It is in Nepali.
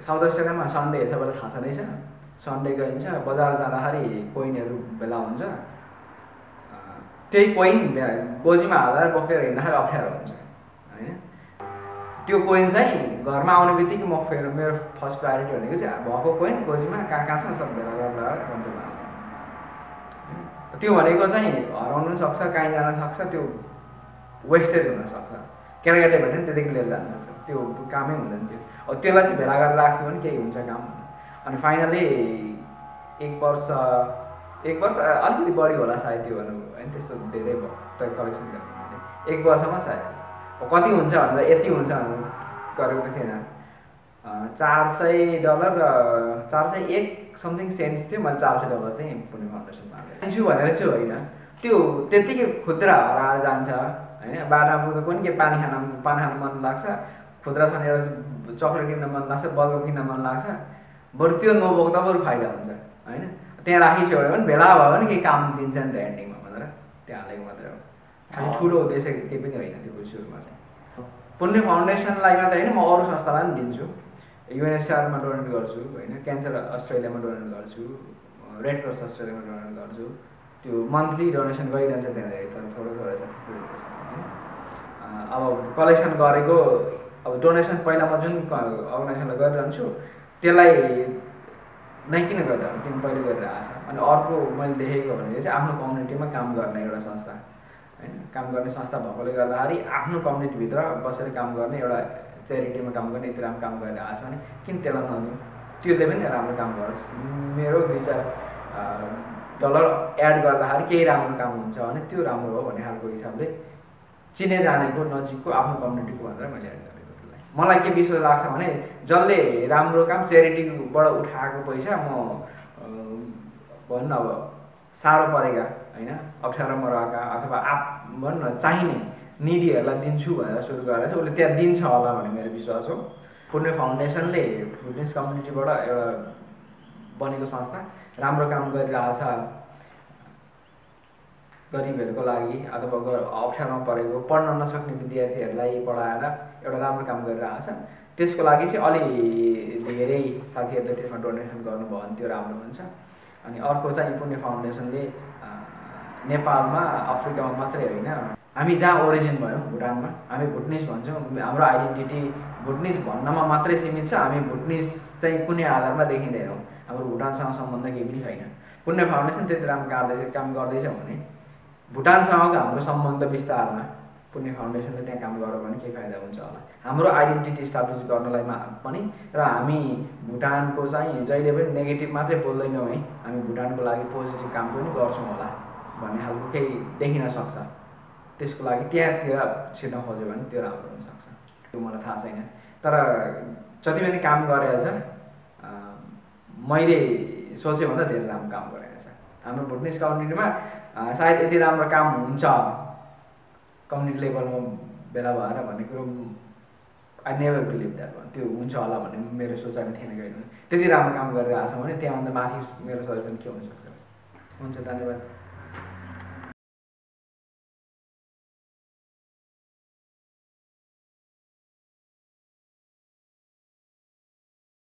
साउथ अस्ट्रेलियामा सन्डे सबैलाई थाहा छँदैछ, सन्डे गइन्छ, बजार जाँदाखेरि कोइनहरू भेला हुन्छ, त्यही कोइन गोजीमा हालेर बोकेर हिँड्दाखेरि अप्ठ्यारो हुन्छ होइन। त्यो कोइन चाहिँ घरमा आउने बित्तिकै म फेरि मेरो फर्स्ट प्रायोरिटी भनेको चाहिँ भएको कोइन गोजीमा कहाँ कहाँ छ सब भेला गरेर गन्तव्यमा हाल्ने। त्यो भनेको चाहिँ हराउनु पनि सक्छ, कहीँ जान सक्छ, त्यो वेस्टेज हुनसक्छ। केटाकेटी भने पनि त्यतिकै लिएर जान सक्छ, त्यो कामै हुँदैन त्यो। अब त्यसलाई चाहिँ भेला गरेर राख्यो भने केही हुन्छ काम। अनि फाइनली एक वर्ष अलिकति बढी होला सायद त्यो भनौँ होइन, त्यस्तो धेरै भयो कलेक्सन गरेँ मैले एक वर्षमा सायद। कति हुन्छ भनेर यति हुन्छ भनेर गरेको त थिएन, $400 401 समथिङ सेन्ट्स थियो। मैले $400 चाहिँ पुण्य फाउन्डेसनमा दिन्छु भनेर चाहिँ होइन, त्यो त्यत्तिकै खुद्रा हराएर जान्छ होइन। बाटामा पुग्दा पनि के पानी खान मन लाग्छ, खुद्रा खाने एउटा चक्लेट किन्न मन लाग्छ, बल्ब किन्न मन लाग्छ, बरु त्यो नबोक्दा बरु फाइदा हुन्छ होइन। त्यहाँ राखिसक्यो भने भेला भयो भने केही काम दिन्छ नि त एन्डिङमा भनेर त्यहाँ हालेको मात्रै हो। खालि ठुलो उद्देश्य केही पनि होइन त्यो सुरुमा चाहिँ। पुण्य फाउन्डेसनलाई मात्रै होइन, म अरू संस्थालाई पनि दिन्छु। UNHCRमा डोनेट गर्छु होइन, क्यान्सर अस्ट्रेलियामा डोनेट गर्छु, रेड क्रस अस्ट्रेलियामा डोनेट गर्छु। त्यो मन्थली डोनेसन गइरहन्छ त्यहाँनिर, तर थोरै छ त्यस्तो होइन। अब कलेक्सन गरेको अब डोनेसन पहिला म जुन अर्गनाइजेसनलाई गरिरहन्छु त्यसलाई नै किन गरिरहनु, किन पहिले गरिरहेको छ। अनि अर्को मैले देखेको भनेको चाहिँ आफ्नो कम्युनिटीमा काम गर्ने एउटा संस्था होइन, काम गर्ने संस्था भएकोले गर्दाखेरि आफ्नो कम्युनिटीभित्र बसेर काम गर्ने एउटा च्यारिटीमा काम गर्ने यति राम्रो काम गरिरहेको छ भने किन त्यसलाई नदिउँ, त्यसले पनि राम्रो काम गरोस्। मेरो $2-4 एड गर्दाखेरि केही राम्रो काम हुन्छ भने त्यो राम्रो हो भन्ने खालको हिसाबले चिने जानेको नजिकको आफ्नो कम्युनिटीको भनेर मैले एड गरेको। त्यसलाई मलाई के विश्वास लाग्छ भने जसले राम्रो काम च्यारिटीबाट उठाएको पैसा म भन्न अब साह्रो परेका होइन, अप्ठ्यारोमा रहेका अथवा भन्न चाहिने निडीहरूलाई दिन्छु भनेर सुरु गरेर चाहिँ उसले त्यहाँ दिन्छ होला भन्ने मेरो विश्वास हो। पुण्य फाउन्डेसनले भुटनिज कम्युनिटीबाट एउटा बनेको संस्था राम्रो काम गरिरहेछ, गरिबहरूको लागि अथवा अप्ठ्यारोमा परेको पढ्न नसक्ने विद्यार्थीहरूलाई पढाएर एउटा राम्रो काम गरिरहेछ। त्यसको लागि चाहिँ अलि धेरै साथीहरूले त्यसमा डोनेसन गर्नुभयो भने त्यो राम्रो हुन्छ। अनि अर्को चाहिँ पुण्य फाउन्डेसनले नेपालमा अफ्रिकामा मात्रै होइन, हामी जहाँ ओरिजिन भयौँ भुटानमा, हामी भुटनिज भन्छौँ, हाम्रो आइडेन्टिटी भुटनिज भन्नमा मात्रै सीमित छ। हामी भुटनिज चाहिँ कुनै आधारमा देखिँदैनौँ, हाम्रो भुटानसँग सम्बन्ध केही पनि छैन। पुण्य फाउन्डेसन त्यति राम्रो काम गर्दैछ भने भुटानसँगको हाम्रो सम्बन्ध विस्तारमा पुण्य फाउन्डेसनले त्यहाँ काम गर्यो भने केही फाइदा हुन्छ होला हाम्रो आइडेन्टिटी इस्टाब्लिस गर्नलाई पनि। र हामी भुटानको चाहिँ जहिले पनि नेगेटिभ मात्रै बोल्दैनौँ है, हामी भुटानको लागि पोजिटिभ काम पनि गर्छौँ होला भन्ने खालको केही देखिन सक्छ। त्यसको लागि त्यहाँतिर छिर्न खोज्यो भने त्यो राम्रो हुनसक्छ, त्यो मलाई थाहा छैन। तर जति पनि काम गरेछ मैले सोचेभन्दा धेरै राम्रो काम गरेछ हाम्रो भुटनिज कम्युनिटीमा। सायद यति राम्रो काम हुन्छ कम्युनिटी लेभलमा भेला भएर भन्ने कुरो आई नेभर बिलिभ द्याट भन्, त्यो हुन्छ होला भन्ने मेरो सोचाइमा थिएन। कहिले त्यति राम्रो काम गरिरहेको छ भने त्यहाँभन्दा माथि मेरो सजेसन के हुनसक्छ। हुन्छ, धन्यवाद।